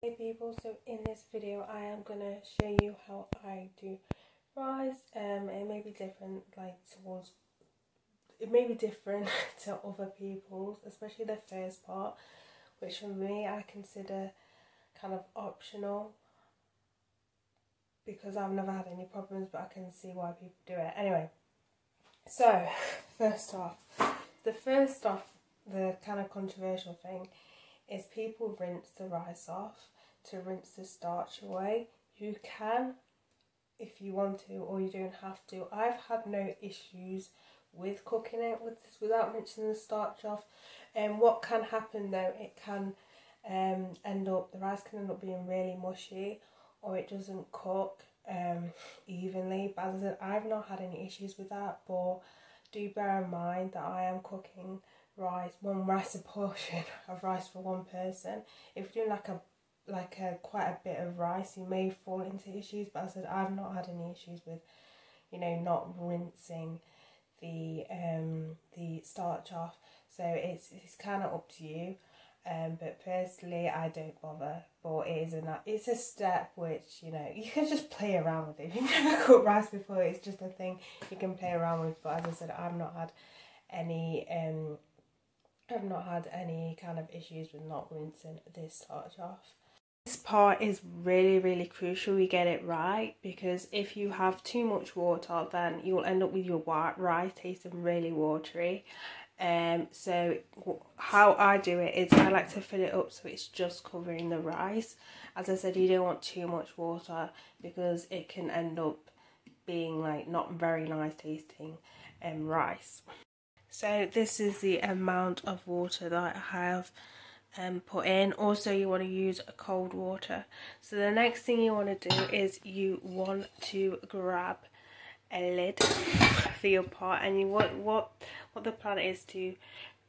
Hey people, so in this video I am going to show you how I do rice. It may be different to other people's, especially the first part, which for me I consider kind of optional because I've never had any problems, but I can see why people do it. Anyway, so the kind of controversial thing is people rinse the rice off to rinse the starch away. You can if you want to, or you don't have to. I've had no issues with cooking it without rinsing the starch off. And what can happen though, it can the rice can end up being really mushy, or it doesn't cook evenly. But as I said, I've not had any issues with that, but do bear in mind that I am cooking a portion of rice for one person. If you're doing quite a bit of rice, you may fall into issues, but as I said, I've not had any issues with, not rinsing the starch off. So it's kind of up to you. But personally, I don't bother. But it's a step which, you can just play around with it. If you've never cooked rice before, it's just a thing you can play around with. But as I said, I've not had any kind of issues with not rinsing this starch off. This part is really, really crucial we get it right, because if you have too much water, then you'll end up with your white rice tasting really watery. So how I do it is I like to fill it up so it's just covering the rice. As I said, you don't want too much water because it can end up being not very nice tasting rice. So this is the amount of water that I have put in. Also, you want to use cold water. So the next thing you want to do is you want to grab a lid for your pot, and you want what the plan is to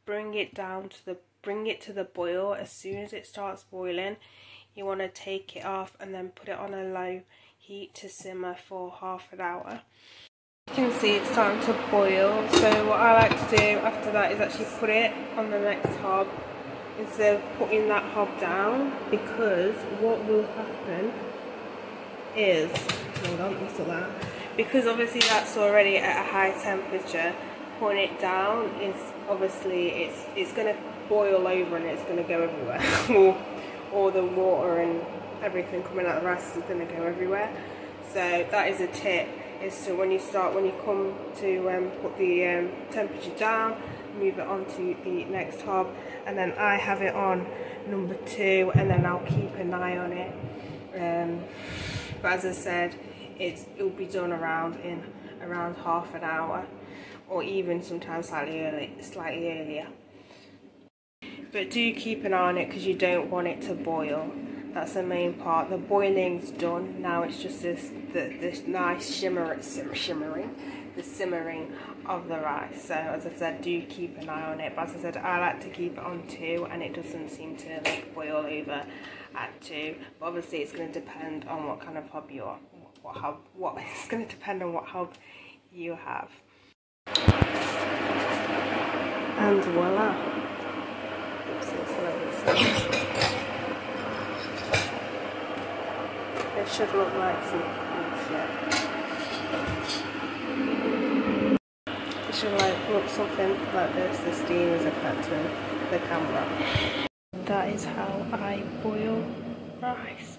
bring it to the boil. As soon as it starts boiling, you want to take it off and then put it on a low heat to simmer for half an hour. You can see it's starting to boil, so what I like to do after that is actually put it on the next hob instead of putting that hob down, because what will happen is, because obviously that's already at a high temperature, putting it down is obviously it's going to boil over and it's going to go everywhere. All the water and everything coming out of the rice is going to go everywhere. So that is a tip, is to when you come to put the temperature down, move it onto the next hob, and then I have it on number 2, and then I'll keep an eye on it. But as I said, it'll be done around half an hour, or even sometimes slightly earlier. But do keep an eye on it because you don't want it to boil. That's the main part. The boiling's done. Now it's just this nice simmering of the rice. So as I said, do keep an eye on it. But as I said, I like to keep it on 2, and it doesn't seem to boil over at 2. But obviously, it's going to depend on what kind of hob you are. It's going to depend on what hob you have. And voila. It should look like some It should look something like this. The steam is affecting the camera. That is how I boil rice.